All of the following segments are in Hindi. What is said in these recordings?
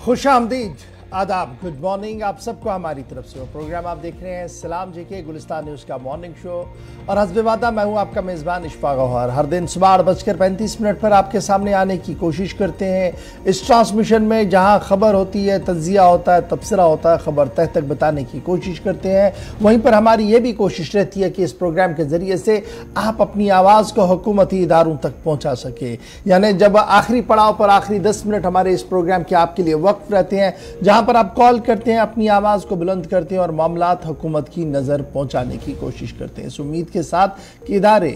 खुशामदीद, आदाब, गुड मॉर्निंग आप सबको हमारी तरफ से। प्रोग्राम आप देख रहे हैं सलाम जेके गुलिस्तान न्यूज़ का मॉर्निंग शो और हस्बे वादा मैं हूं आपका मेज़बान इशफाक गौहर। हर दिन सुबह 8:35 पर आपके सामने आने की कोशिश करते हैं इस ट्रांसमिशन में, जहां खबर होती है, तज्जिया होता है, तबसरा होता है, खबर तह तक बताने की कोशिश करते हैं। वहीं पर हमारी ये भी कोशिश रहती है कि इस प्रोग्राम के ज़रिए से आप अपनी आवाज़ को हुकूमती इदारों तक पहुँचा सके। यानी जब आखिरी पड़ाव पर आखिरी 10 मिनट हमारे इस प्रोग्राम के आपके लिए वक्फ रहते हैं, जहाँ पर आप कॉल करते हैं, अपनी आवाज़ को बुलंद करते हैं और मामलात हुकूमत की नज़र पहुंचाने की कोशिश करते हैं, इस उम्मीद के साथ कि इदारे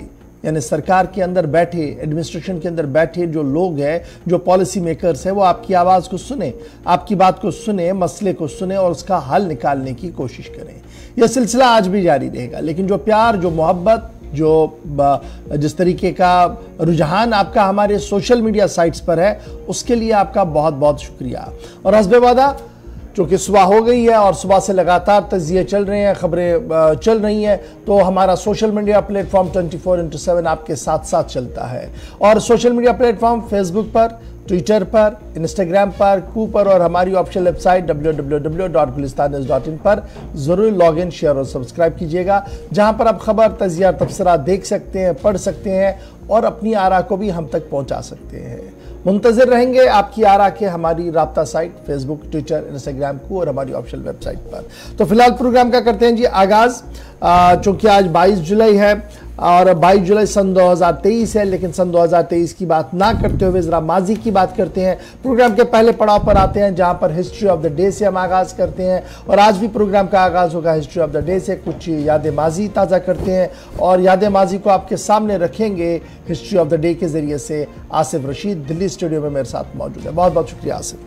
यानी सरकार के अंदर बैठे, एडमिनिस्ट्रेशन के अंदर बैठे जो लोग हैं, जो पॉलिसी मेकर्स हैं, वो आपकी आवाज़ को सुने, आपकी बात को सुने, मसले को सुने और उसका हल निकालने की कोशिश करें। यह सिलसिला आज भी जारी रहेगा, लेकिन जो प्यार, जो मोहब्बत, जो जिस तरीके का रुझान आपका हमारे सोशल मीडिया साइट्स पर है, उसके लिए आपका बहुत बहुत शुक्रिया। और हस्बे वादा चूँकि सुबह हो गई है और सुबह से लगातार तज्जिए चल रहे हैं, खबरें चल रही हैं, तो हमारा सोशल मीडिया प्लेटफॉर्म 24/7 आपके साथ साथ चलता है। और सोशल मीडिया प्लेटफॉर्म फेसबुक पर, ट्विटर पर, इंस्टाग्राम पर, कू पर और हमारी ऑफिशियल वेबसाइट www.gulistannews.in पर ज़रूर लॉग इन, शेयर और सब्सक्राइब कीजिएगा, जहां पर आप खबर, तजिया, तबसरा देख सकते हैं, पढ़ सकते हैं और अपनी आरा को भी हम तक पहुंचा सकते हैं। मुंतज़िर रहेंगे आपकी आरा के हमारी राब्ता साइट फेसबुक, ट्विटर, इंस्टाग्राम को और हमारी ऑफिशियल वेबसाइट पर। तो फिलहाल प्रोग्राम का करते हैं जी आगाज़। चूँकि आज 22 जुलाई है और 22 जुलाई सन 2023 है, लेकिन सन 2023 की बात ना करते हुए ज़रा माजी की बात करते हैं। प्रोग्राम के पहले पड़ाव पर आते हैं, जहां पर हिस्ट्री ऑफ द डे से हम आगाज़ करते हैं और आज भी प्रोग्राम का आगाज़ होगा हिस्ट्री ऑफ द डे से। कुछ याद माजी ताज़ा करते हैं और याद माजी को आपके सामने रखेंगे हिस्ट्री ऑफ द डे के ज़रिए से। आसिफ रशीद दिल्ली स्टूडियो में मेरे साथ मौजूद है। बहुत बहुत शुक्रिया आसिफ।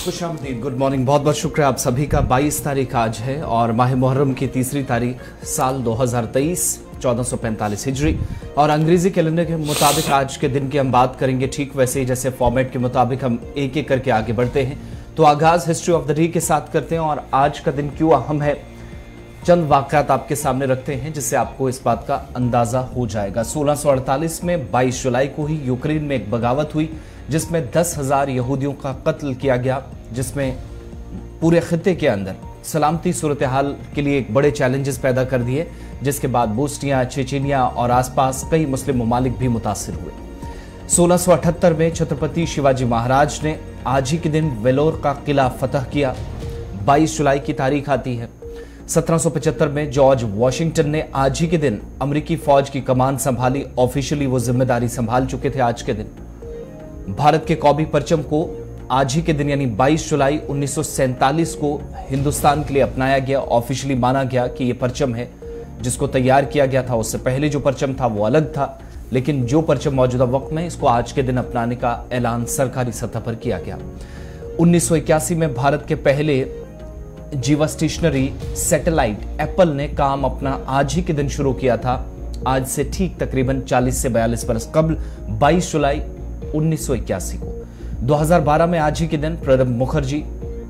खुशामदीद, गुड मॉर्निंग, बहुत बहुत शुक्रिया आप सभी का। 22 तारीख आज है और माह मुहर्रम की तीसरी तारीख, साल 2023, 1445 हिजरी और अंग्रेजी कैलेंडर के मुताबिक आज के दिन की हम बात करेंगे। ठीक वैसे ही जैसे फॉर्मेट के मुताबिक हम एक एक करके आगे बढ़ते हैं, तो आगाज हिस्ट्री ऑफ द डे के साथ करते हैं और आज का दिन क्यों अहम है, चंद वाकयात आपके सामने रखते हैं जिससे आपको इस बात का अंदाजा हो जाएगा। 1648 में 22 जुलाई को ही यूक्रेन में एक बगावत हुई जिसमें 10,000 यहूदियों का कत्ल किया गया, जिसमें पूरे खित्ते के अंदर सलामती सूरत हाल के लिए एक बड़े चैलेंजेस पैदा कर दिए, जिसके बाद बोस्निया, चेचेनिया और आसपास कई मुस्लिम ममालिक भी मुतासिर हुए। 1678 में छत्रपति शिवाजी महाराज ने आज ही के दिन वेलोर का किला फतह किया, 22 जुलाई की तारीख आती है। 1775 में जॉर्ज वॉशिंगटन ने आज ही के दिन अमेरिकी फौज की कमान संभाली, ऑफिशियली वो जिम्मेदारी संभाल चुके थे आज के दिन। भारत के कौमी परचम को आज ही के दिन यानी 22 जुलाई 1947 को हिंदुस्तान के लिए अपनाया गया, ऑफिशियली माना गया कि यह परचम है। जिसको तैयार किया गया था उससे पहले जो परचम था वो अलग था, लेकिन जो परचम मौजूदा वक्त में इसको आज के दिन अपनाने का ऐलान सरकारी सतह पर किया गया। 1981 में भारत के पहले जीवस्टेशनरी सैटेलाइट एप्पल ने काम अपना आज ही के दिन शुरू किया था, आज से ठीक तकरीबन 40 से 42 बरस कबल 22 जुलाई 1981 को। 2012 में आज ही के दिन प्रणब मुखर्जी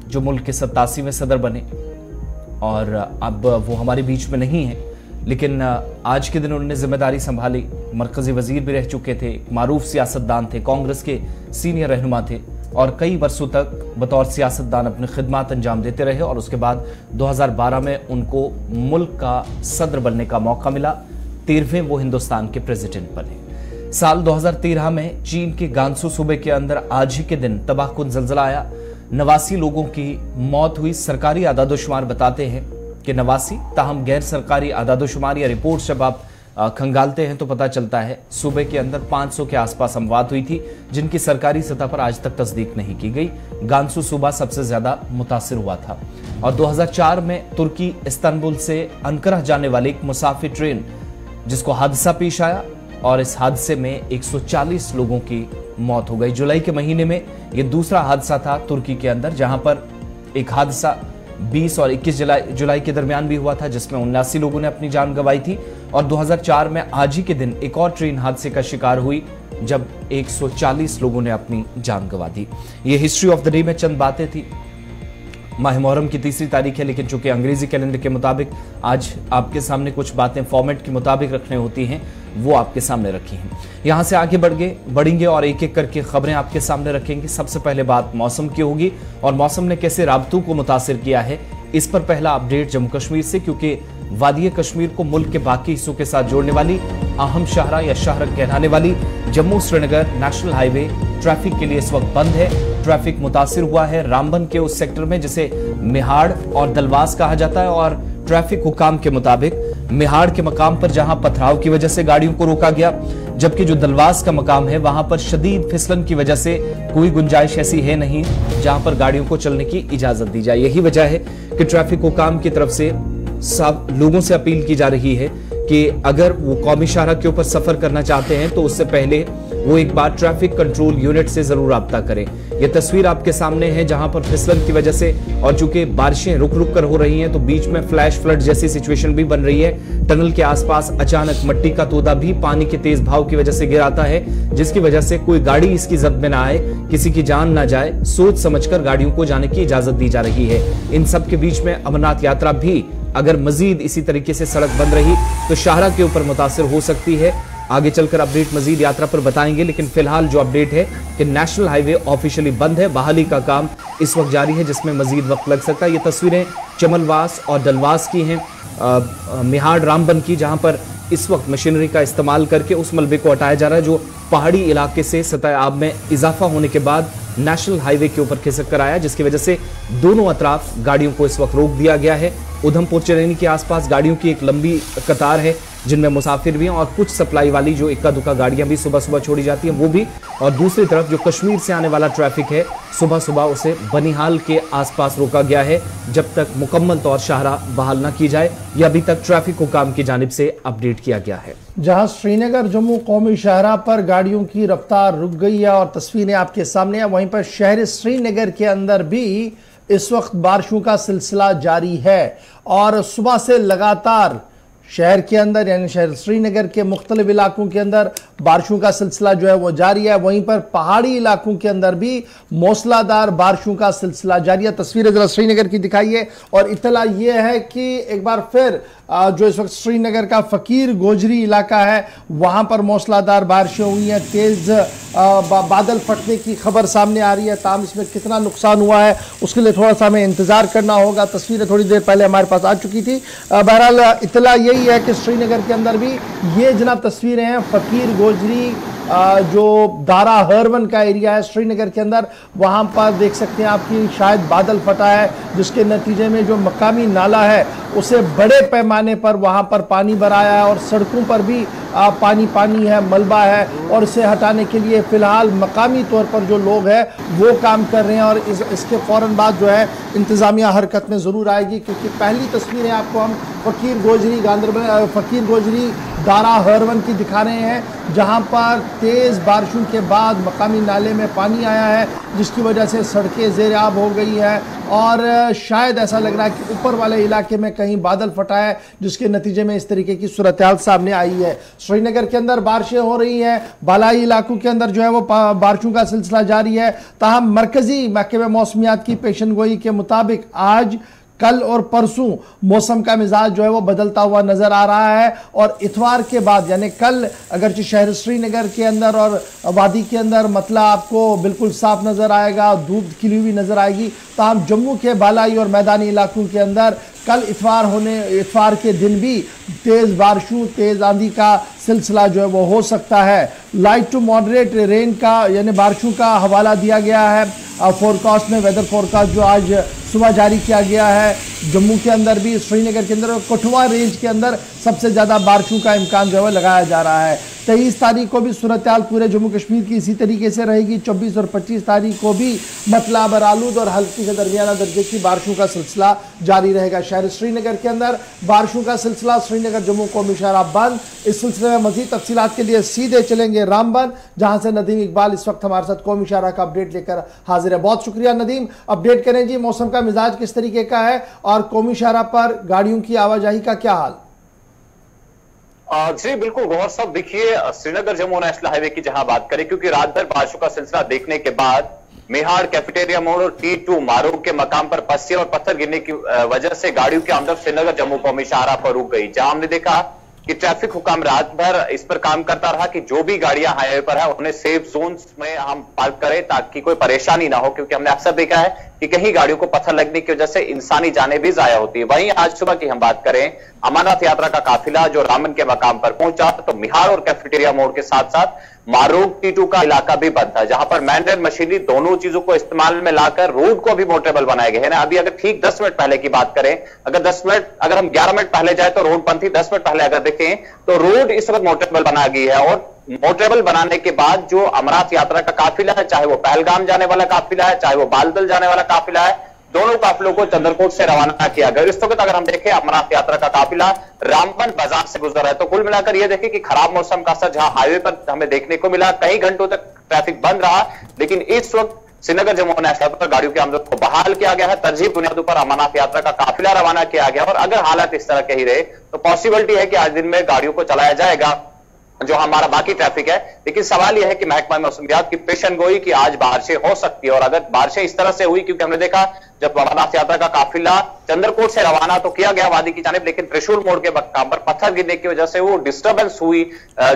जो मुल्क के 87वें सदर बने और अब वो हमारे बीच में नहीं है, लेकिन आज के दिन उन्होंने जिम्मेदारी संभाली, मरकजी वजीर भी रह चुके थे, मारूफ सियासतदान थे, कांग्रेस के सीनियर रहनुमा थे और कई वर्षों तक बतौर सियासतदान अपनी खिदमत अंजाम देते रहे और उसके बाद 2012 में उनको मुल्क का सदर बनने का मौका मिला। 13वें वो हिंदुस्तान के प्रेसिडेंट बने। साल 2013 में चीन के गांसू सूबे के अंदर आज ही के दिन तबाहकुन ज़ल्ज़ला आया, 89 लोगों की मौत हुई। सरकारी आदादोशुमार बताते हैं कि 89, ताहम गैर सरकारी आदादोशुमार या रिपोर्ट जब आप खंगालते हैं तो पता चलता है सूबे के अंदर 500 के आसपास अमवात हुई थी, जिनकी सरकारी सतह पर आज तक तस्दीक नहीं की गई। गांसू सूबा सबसे ज्यादा मुतासिर हुआ था। और 2004 में तुर्की इस्तांबुल से अंकारा जाने वाली एक मुसाफिर ट्रेन जिसको हादसा पेश आया और इस हादसे में 140 लोगों की मौत हो गई। जुलाई के महीने में यह दूसरा हादसा था तुर्की के अंदर, जहां पर एक हादसा 20 और 21 जुलाई के दरमियान भी हुआ था जिसमें 79 लोगों ने अपनी जान गंवाई थी। और 2004 में आज ही के दिन एक और ट्रेन हादसे का शिकार हुई जब 140 लोगों ने अपनी जान गंवा दी। ये हिस्ट्री ऑफ द डे में चंद बातें थी। माह मुहर्रम की तीसरी तारीख है, लेकिन चूंकि अंग्रेजी कैलेंडर के मुताबिक आज आपके सामने कुछ बातें फॉर्मेट के मुताबिक रखने होती हैं, वो आपके सामने रखी हैं। यहां से आगे बढ़ेंगे और एक एक करके खबरें आपके सामने रखेंगे। सबसे पहले बात मौसम की होगी और मौसम ने कैसे राब्तों को मुतासिर किया है, इस पर पहला अपडेट जम्मू कश्मीर से, क्योंकि वादी कश्मीर को मुल्क के बाकी हिस्सों के साथ जोड़ने वाली अहम शाहरा या शाहरक कहलाने वाली Jammu Srinagar national highway traffic के लिए इस वक्त बंद है। ट्रैफिक मुतासिर हुआ है रामबन के उस सेक्टर में जिसे मिहाड़ और दलवास कहा जाता है, और ट्रैफिक हुकाम के मुताबिक मिहाड़ के मकाम पर जहां पथराव की वजह से गाड़ियों को रोका गया, जबकि जो दलवास का मकाम है वहां पर शदीद फिसलन की वजह से कोई गुंजाइश ऐसी है नहीं जहां पर गाड़ियों को चलने की इजाजत दी जाए। यही वजह है कि ट्रैफिक हुकाम की तरफ से सब लोगों से अपील की जा रही है कि अगर वो कौमी शाहरा के ऊपर सफर करना चाहते हैं तो उससे पहले वो एक बार ट्रैफिक कंट्रोल यूनिट से जरूर राब्ता करें। ये तस्वीर आपके सामने है जहां पर फिसलन की वजह से और चूंकि बारिशें रुक रुक कर हो रही हैं तो बीच में फ्लैश फ्लड जैसी सिचुएशन भी बन रही है। टनल के आसपास अचानक मिट्टी का तोदा भी पानी के तेज भाव की वजह से गिर आता है, जिसकी वजह से कोई गाड़ी इसकी जद में ना आए, किसी की जान ना जाए, सोच समझकर गाड़ियों को जाने की इजाजत दी जा रही है। इन सब के बीच में अमरनाथ यात्रा भी अगर मजीद इसी तरीके से सड़क बंद रही तो शाहरा के ऊपर मुतासिर हो सकती है। आगे चलकर अपडेट मजीद यात्रा पर बताएंगे, लेकिन फिलहाल जो अपडेट है कि नेशनल हाईवे ऑफिशियली बंद है। बहाली का काम इस वक्त जारी है जिसमें मजीद वक्त लग सकता है। ये तस्वीरें चमलवास और दलवास की हैं, मिहाड़ रामबन की, जहां पर इस वक्त मशीनरी का इस्तेमाल करके उस मलबे को हटाया जा रहा है जो पहाड़ी इलाके से सतह आब में इजाफा होने के बाद नेशनल हाईवे के ऊपर खिसक कर आया, जिसकी वजह से दोनों अतराफ गाड़ियों को इस वक्त रोक दिया गया है। उधमपुर चरैनी के आसपास गाड़ियों की एक लंबी कतार है जिनमें मुसाफिर भी हैं और कुछ सप्लाई वाली जो इक्का दुक्का गाड़ियां भी सुबह सुबह छोड़ी जाती हैं वो भी, और दूसरी तरफ जो कश्मीर से आने वाला ट्रैफिक है सुबह सुबह उसे बनिहाल के आसपास रोका गया है जब तक मुकम्मल तौर शाहरा बहाल न की जाए। यह अभी तक ट्रैफिक हुकाम की जानिब से अपडेट किया गया है। जहां श्रीनगर जम्मू कौमी शाहरा पर गाड़ियों की रफ्तार रुक गई है और तस्वीरें आपके सामने है, वहीं पर शहर श्रीनगर के अंदर भी इस वक्त बारिशों का सिलसिला जारी है और सुबह से लगातार शहर के अंदर यानी शहर श्रीनगर के मुख्तलिफ इलाकों के अंदर बारिशों का सिलसिला जो है वो जारी है। वहीं पर पहाड़ी इलाकों के अंदर भी मौसलाधार बारिशों का सिलसिला जारी है। तस्वीरें जरा श्रीनगर की दिखाइए और इत्तला ये है कि एक बार फिर जो इस वक्त श्रीनगर का फकीर गोजरी इलाका है वहां पर मौसलाधार बारिशें हुई हैं, तेज बादल फटने की खबर सामने आ रही है। ताम इसमें कितना नुकसान हुआ है उसके लिए थोड़ा सा हमें इंतजार करना होगा। तस्वीरें थोड़ी देर पहले हमारे पास आ चुकी थी। बहरहाल इत्तला यही है कि श्रीनगर के अंदर भी ये जनाब तस्वीरें हैं फकीर गोजरी जो दारा हरवन का एरिया है श्रीनगर के अंदर, वहां पर देख सकते हैं आपकी शायद बादल फटा है जिसके नतीजे में जो मकामी नाला है उसे बड़े पैमाने पर वहां पर पानी भराया है और सड़कों पर भी पानी है, मलबा है और इसे हटाने के लिए फिलहाल मकामी तौर पर जो लोग हैं वो काम कर रहे हैं और इसके फौरन बाद जो है इंतजामिया हरकत में ज़रूर आएगी, क्योंकि पहली तस्वीरें आपको हम फकीर गोजरी गांधरबल फकीर गोजरी दारा हरवन की दिखा रहे हैं जहां पर तेज़ बारिशों के बाद मकामी नाले में पानी आया है जिसकी वजह से सड़कें ज़ेर-आब हो गई है और शायद ऐसा लग रहा है कि ऊपर वाले इलाके में कहीं बादल फटा है जिसके नतीजे में इस तरीके की सूरत हाल सामने आई है। श्रीनगर के अंदर बारिशें हो रही हैं, बालाई इलाकों के अंदर जो है वो बारिशों का सिलसिला जारी है। ताहम मरकजी महकमे मौसमियात की पेशनगोई के मुताबिक आज कल और परसों मौसम का मिजाज जो है वो बदलता हुआ नजर आ रहा है और इतवार के बाद यानी कल अगरचे शहर श्रीनगर के अंदर और वादी के अंदर मतला आपको बिल्कुल साफ नजर आएगा, धूप खिली हुई नजर आएगी। ताहम जम्मू के बालाई और मैदानी इलाकों के अंदर कल इतवार के दिन भी तेज़ बारिशों तेज़ आंधी का सिलसिला जो है वो हो सकता है। लाइट टू मॉडरेट रेन का यानी बारिशों का हवाला दिया गया है फोरकास्ट में, वेदर फोरकास्ट जो आज सुबह जारी किया गया है। जम्मू के अंदर भी, श्रीनगर के अंदर और कठुआ रेंज के अंदर सबसे ज़्यादा बारिशों का इम्कान जो है लगाया जा रहा है। 23 तारीख को भी सूरत हाल पूरे जम्मू कश्मीर की इसी तरीके से रहेगी। 24 और 25 तारीख को भी मतला बरालूद और हल्की से दरमियाना दर्जे की बारिशों का सिलसिला जारी रहेगा। शहर श्रीनगर के अंदर बारिशों का सिलसिला, श्रीनगर जम्मू कौमी शाहरा बंद। इस सिलसिले में मजीद तफसीलात के लिए सीधे चलेंगे रामबन, जहां से नदीम इकबाल इस वक्त हमारे साथ कौमी शाहरा का अपडेट लेकर हाजिर है। बहुत शुक्रिया नदीम, अपडेट करें जी मौसम का मिजाज किस तरीके का है और कौमी शाहरा पर गाड़ियों की आवाजाही का क्या हाल? जी बिल्कुल गौर साहब, देखिए श्रीनगर जम्मू नेशनल हाईवे की जहां बात करें, क्योंकि रात भर बारिशों का सिलसिला देखने के बाद मिहाड़ कैफेटेरिया मोड़ और T2 मारूफ के मकाम पर पस्सियां और पत्थर गिरने की वजह से गाड़ियों की आमद श्रीनगर जम्मू कौमी शाहराह पर रुक गई, जहां हमने देखा कि ट्रैफिक हुकाम रात भर इस पर काम करता रहा कि जो भी गाड़ियां हाईवे पर है उन्हें सेफ जोन्स में हम पार्क करें ताकि कोई परेशानी ना हो, क्योंकि हमने अक्सर देखा है कि कहीं गाड़ियों को पत्थर लगने की वजह से इंसानी जानें भी जाया होती है। वहीं आज सुबह की हम बात करें, अमरनाथ यात्रा का काफिला जो रामन के मकाम पर पहुंचा तो मिहाड़ और कैफेटेरिया मोड़ के साथ साथ मारूफ T2 का इलाका भी बंद था, जहां पर मैन एंड मशीनरी दोनों चीजों को इस्तेमाल में लाकर रोड को अभी मोटरेबल बनाया गया है ना। अभी अगर ठीक 10 मिनट पहले की बात करें, अगर हम 11 मिनट पहले जाए तो रोड बंद थी, 10 मिनट पहले अगर देखें तो रोड इस वक्त मोटरेबल बना गई है। और मोटरेबल बनाने के बाद जो अमरनाथ यात्रा का काफिला है, चाहे वो पहलगाम जाने वाला काफिला है, चाहे वो बालतल जाने वाला काफिला है, दोनों काफिलों को चंद्रकोट से रवाना किया गया। इस वक्त अगर हम देखें अमरनाथ यात्रा का काफिला रामबन बाजार से गुजर रहा है, तो कुल मिलाकर यह देखें कि खराब मौसम का असर जहां हाईवे पर हमें देखने को मिला, कई घंटों तक ट्रैफिक बंद रहा, लेकिन इस वक्त श्रीनगर जम्मू नेशनल पर गाड़ियों की आमद को बहाल किया गया है। तरजीह बुनियादों पर अमरनाथ यात्रा का काफिला रवाना किया गया और अगर हालात इस तरह के ही रहे तो पॉसिबिलिटी है कि आज दिन में गाड़ियों को चलाया जाएगा जो हमारा बाकी ट्रैफिक है। लेकिन सवाल यह है कि महकमा मौसमियात की पेशन गोई कि आज बारिशें हो सकती है, और अगर बारिशें इस तरह से हुई, क्योंकि हमने देखा जब अमरनाथ यात्रा का काफिला चंद्रकोट से रवाना तो किया गया वादी की जानिब, लेकिन त्रिशूल मोड़ के मकाम पर पत्थर गिरने की वजह से वो डिस्टर्बेंस हुई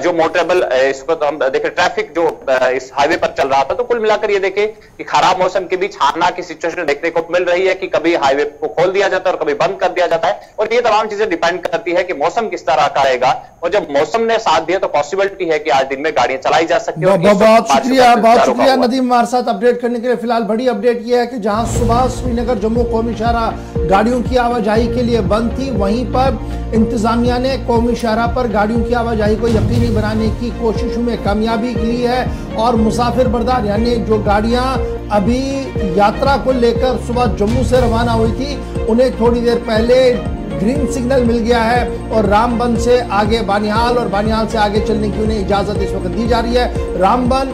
जो मोटरेबल इसको तो हम देखें ट्रैफिक जो इस हाईवे पर चल रहा था। तो कुल मिलाकर ये देखें कि खराब मौसम के बीच हाना की सिचुएशन देखने को मिल रही है कि कभी हाईवे को खोल दिया जाता है और कभी बंद कर दिया जाता है, और ये तमाम चीजें डिपेंड करती है कि मौसम किस तरह का रहेगा। और जब मौसम ने साथ दिया तो पॉसिबिलिटी है कि आज दिन में गाड़ियां चलाई जा सकती है। बहुत शुक्रिया नदीम हमारे साथ अपडेट करने के लिए। फिलहाल बड़ी अपडेट यह है कि जहां सुबह श्रीनगर जम्मू कौमी शाहराह गाड़ियों की आवाजाही के लिए बंद थी, वहीं पर इंतजामिया ने कौमी शाहराह पर गाड़ियों की आवाजाही को यकीनी बनाने की कोशिशों में कामयाबी ली है और मुसाफिर बरदार यानी जो गाड़ियां अभी यात्रा को लेकर सुबह जम्मू से रवाना हुई थी उन्हें थोड़ी देर पहले ग्रीन सिग्नल मिल गया है और रामबन से आगे बानिहाल और बानिहाल से आगे चलने की उन्हें इजाजत इस वक्त दी जा रही है। रामबन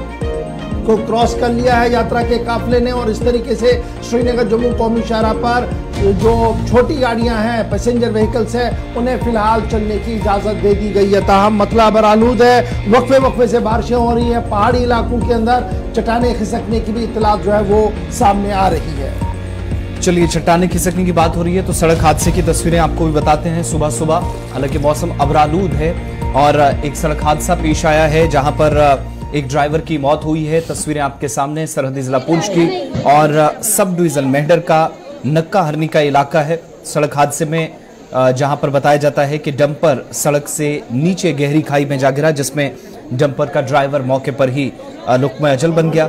को क्रॉस कर लिया है यात्रा के काफिले ने और इस तरीके से श्रीनगर जम्मू कौमी शाहराह पर जो छोटी गाड़ियां हैं, पैसेंजर व्हीकल्स हैं, उन्हें फिलहाल चलने की इजाजत दे दी गई है। ताहम मतला बरालूद है, वक्फे वक्फे से बारिशें हो रही हैं, पहाड़ी इलाकों के अंदर चट्टानें खिसकने की भी इत्तलात जो है वो सामने आ रही है। चलिए, चट्टानें खिसकने की बात हो रही है तो सड़क हादसे की तस्वीरें आपको भी बताते हैं सुबह सुबह। हालांकि मौसम अबरालूद है और एक सड़क हादसा पेश आया है जहां पर एक ड्राइवर की मौत हुई है। तस्वीरें आपके सामने सरहदी जिला पुंछ की और सब डिवीजन मेंढर का नक्का हरनी का इलाका है। सड़क हादसे में जहां पर बताया जाता है कि डंपर सड़क से नीचे गहरी खाई में जा गिरा, जिसमें डंपर का ड्राइवर मौके पर ही लुकमा अजल बन गया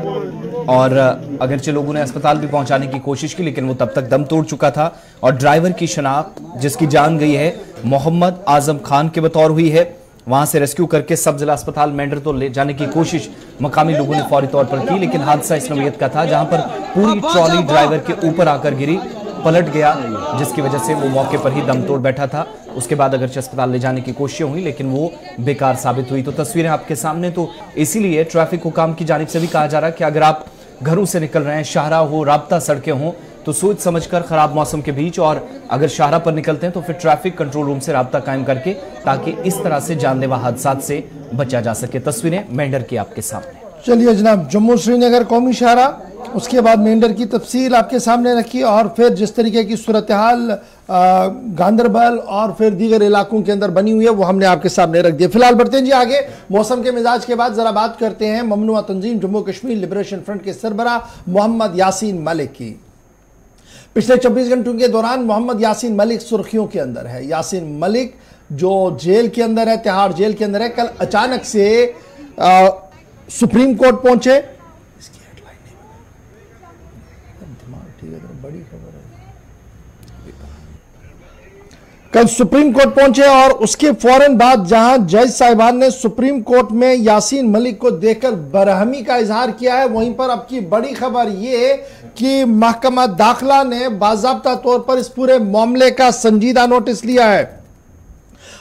और अगरचे लोगों ने अस्पताल भी पहुंचाने की कोशिश की लेकिन वो तब तक दम तोड़ चुका था। और ड्राइवर की शनाख्त जिसकी जान गई है मोहम्मद आजम खान के बतौर हुई है। वहां से रेस्क्यू करके सब जिला अस्पताल मेंढर तो ले जाने की कोशिश मकामी लोगों ने फौरी तौर पर की, लेकिन हादसा इस नौयत का था जहां पर पूरी ट्रॉली ड्राइवर के ऊपर आकर गिरी, पलट गया, जिसकी वजह से वो मौके पर ही दम तोड़ बैठा था। उसके बाद अगरचे अस्पताल ले जाने की कोशिशें हुई लेकिन वो बेकार साबित हुई। तो तस्वीरें आपके सामने, तो इसीलिए ट्रैफिक हुकाम की जानिब से भी कहा जा रहा है कि अगर आप घरों से निकल रहे हैं, शाहराह हो, राब्ता सड़कें हों, तो सोच समझकर खराब मौसम के बीच और अगर शाहराह पर निकलते हैं तो फिर ट्रैफिक कंट्रोल रूम से राब्ता कायम करके ताकि इस तरह से जानलेवा हादसात से बचा जा सके। तस्वीरें मेंढर की आपके सामने। चलिए जनाब, जम्मू श्रीनगर कौमी शाहराह, उसके बाद मेंढर की तफसील आपके सामने रखी और फिर जिस तरीके की सूरत हाल गांदरबल और फिर दीगर इलाकों के अंदर बनी हुई है वो हमने आपके सामने रख दिया। फिलहाल बढ़ते हैं जी आगे। मौसम के मिजाज के बाद जरा बात करते हैं ममनुआ तंजीम जम्मू कश्मीर लिबरेशन फ्रंट के सरबरा मोहम्मद यासीन मलिक की। पिछले 24 घंटों के दौरान मोहम्मद यासीन मलिक सुर्खियों के अंदर है। यासीन मलिक जो जेल के अंदर है, तिहाड़ जेल के अंदर है, कल अचानक से सुप्रीम कोर्ट पहुंचे। इसकी हेडलाइन नहीं, दिमाग ठीक है, बड़ी खबर है। कल सुप्रीम कोर्ट पहुंचे और उसके फौरन बाद जहां जज साहिबान ने सुप्रीम कोर्ट में यासीन मलिक को देखकर बरहमी का इजहार किया है, वहीं पर अब की बड़ी खबर यह कि महकमा दाखिला ने बाज़ाब्ता तौर पर इस पूरे मामले का संजीदा नोटिस लिया है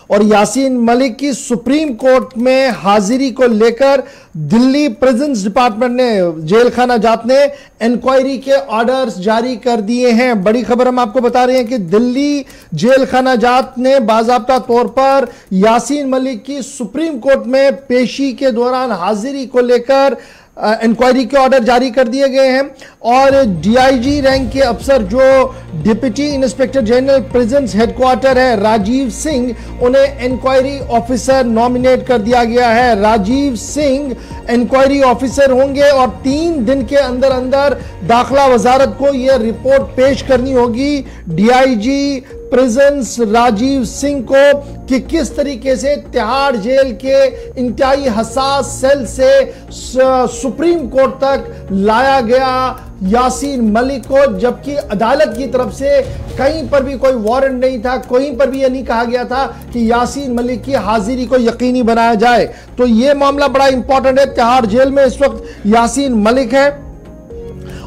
और यासीन मलिक की सुप्रीम कोर्ट में हाजिरी को लेकर दिल्ली प्रिजन्स डिपार्टमेंट ने, जेल खाना जात ने इंक्वायरी के ऑर्डर्स जारी कर दिए हैं। बड़ी खबर हम आपको बता रहे हैं कि दिल्ली जेल खाना जात ने बाज़ाब्ता तौर पर यासीन मलिक की सुप्रीम कोर्ट में पेशी के दौरान हाजिरी को लेकर इंक्वायरी के ऑर्डर जारी कर दिए गए हैं और डीआईजी रैंक के अफसर जो deputy inspector general prisons headquarter है राजीव सिंह, उन्हें इंक्वायरी ऑफिसर नॉमिनेट कर दिया गया है। राजीव सिंह इंक्वायरी ऑफिसर होंगे और 3 दिन के अंदर अंदर दाखिला वजारत को यह रिपोर्ट पेश करनी होगी डीआईजी प्रिजन्स राजीव सिंह को कि किस तरीके से तिहाड़ जेल के इंतहाई हसास सेल से सुप्रीम कोर्ट तक लाया गया यासीन मलिक को, जबकि अदालत की तरफ से कहीं पर भी कोई वारंट नहीं था, कहीं पर भी यह नहीं कहा गया था कि यासीन मलिक की हाजिरी को यकीनी बनाया जाए। तो यह मामला बड़ा इंपॉर्टेंट है। तिहाड़ जेल में इस वक्त यासीन मलिक है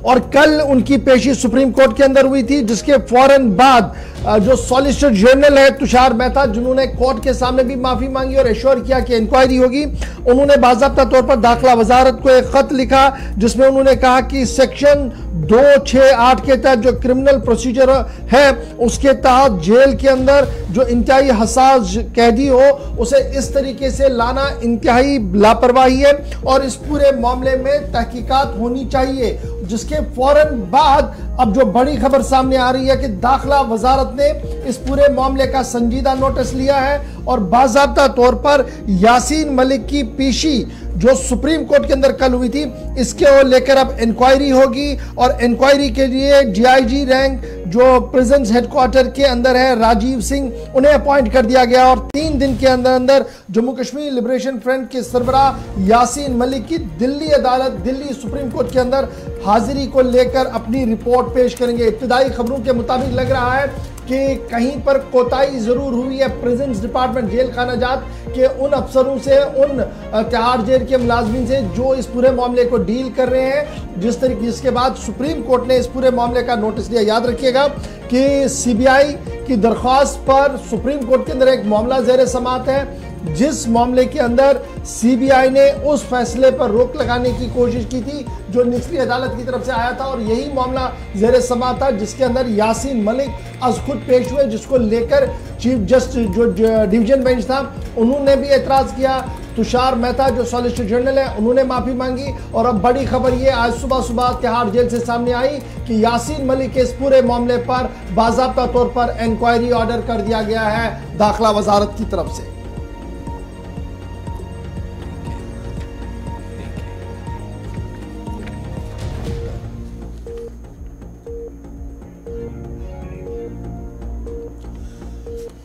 और कल उनकी पेशी सुप्रीम कोर्ट के अंदर हुई थी, जिसके फौरन बाद जो सॉलिसिटर जनरल है तुषार मेहता, जिन्होंने कोर्ट के सामने भी माफी मांगी और एश्योर किया कि इंक्वायरी होगी, उन्होंने बाकायदा तौर पर दाखिला वजारत को एक खत लिखा जिसमें उन्होंने कहा कि सेक्शन 268 के तहत जो क्रिमिनल प्रोसीजर है उसके तहत जेल के अंदर जो इंतहाई हसास कैदी हो उसे इस तरीके से लाना इंतहाई लापरवाही है और इस पूरे मामले में तहकीकात होनी चाहिए। जिसके फौरन बाद अब जो बड़ी खबर सामने आ रही है कि दाखिला वजारत ने इस पूरे मामले का संजीदा नोटिस लिया है और बाकायदा तौर पर यासीन मलिक की पेशी जो सुप्रीम कोर्ट के अंदर कल हुई थी इसके लेकर अब इंक्वायरी होगी और इंक्वायरी के लिए डीआईजी रैंक जो प्रिजन्स हेडक्वार्टर के अंदर है राजीव सिंह, उन्हें अपॉइंट कर दिया गया और 3 दिन के अंदर अंदर जम्मू कश्मीर लिबरेशन फ्रंट के सरबराह यासीन मलिक की दिल्ली अदालत, दिल्ली सुप्रीम कोर्ट के अंदर हाजिरी को लेकर अपनी रिपोर्ट पेश करेंगे। इब्तिदाई खबरों के मुताबिक लग रहा है कि कहीं पर कोताही जरूर हुई है प्रिजन्स डिपार्टमेंट जेल खाना जात के उन अफसरों से, उन तिहाड़ जेल के मुलाजमीन से जो इस पूरे मामले को डील कर रहे हैं, जिस तरीके जिसके बाद सुप्रीम कोर्ट ने इस पूरे मामले का नोटिस लिया। याद रखिएगा कि सीबीआई की दरख्वास्त पर सुप्रीम कोर्ट के अंदर एक मामला ज़ेर समाअत है जिस मामले के अंदर सीबीआई ने उस फैसले पर रोक लगाने की कोशिश की थी जो निचली अदालत की तरफ से आया था और यही मामला ज़ेर समाअत था जिसके अंदर यासीन मलिक आज खुद पेश हुए, जिसको लेकर चीफ जस्टिस जो डिवीजन बेंच था उन्होंने भी एतराज किया। तुषार मेहता जो सॉलिसिटर जनरल है उन्होंने माफी मांगी और अब बड़ी खबर ये आज सुबह सुबह तिहाड़ जेल से सामने आई कि यासीन मलिक के इस पूरे मामले पर बाकायदा तौर पर इंक्वायरी ऑर्डर कर दिया गया है दाखिला वजारत की तरफ से।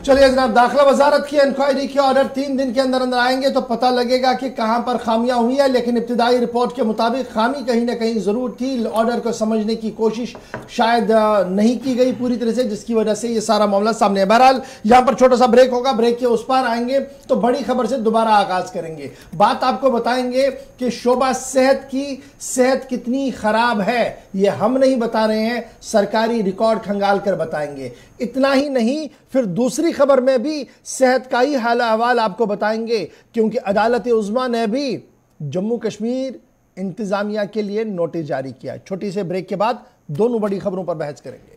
चलिए जनाब, दाखिला वजारत की इंक्वायरी के ऑर्डर 3 दिन के अंदर अंदर आएंगे तो पता लगेगा कि कहां पर खामियां हुई है, लेकिन इब्तिदाई रिपोर्ट के मुताबिक खामी कहीं ना कहीं जरूर थी। ऑर्डर को समझने की कोशिश शायद नहीं की गई पूरी तरह से, जिसकी वजह से ये सारा मामला सामने है। बहरहाल यहां पर छोटा सा ब्रेक होगा, ब्रेक के उस पार आएंगे तो बड़ी खबर से दोबारा आगाज करेंगे। बात आपको बताएंगे कि शोबा सेहत की सेहत कितनी खराब है, ये हम नहीं बता रहे हैं, सरकारी रिकॉर्ड खंगाल कर बताएंगे। इतना ही नहीं, फिर दूसरी खबर में भी सेहत का ही हाल अहवाल आपको बताएंगे, क्योंकि अदालत उज़्मा ने भी जम्मू कश्मीर इंतजामिया के लिए नोटिस जारी किया। छोटी से ब्रेक के बाद दोनों बड़ी खबरों पर बहस करेंगे।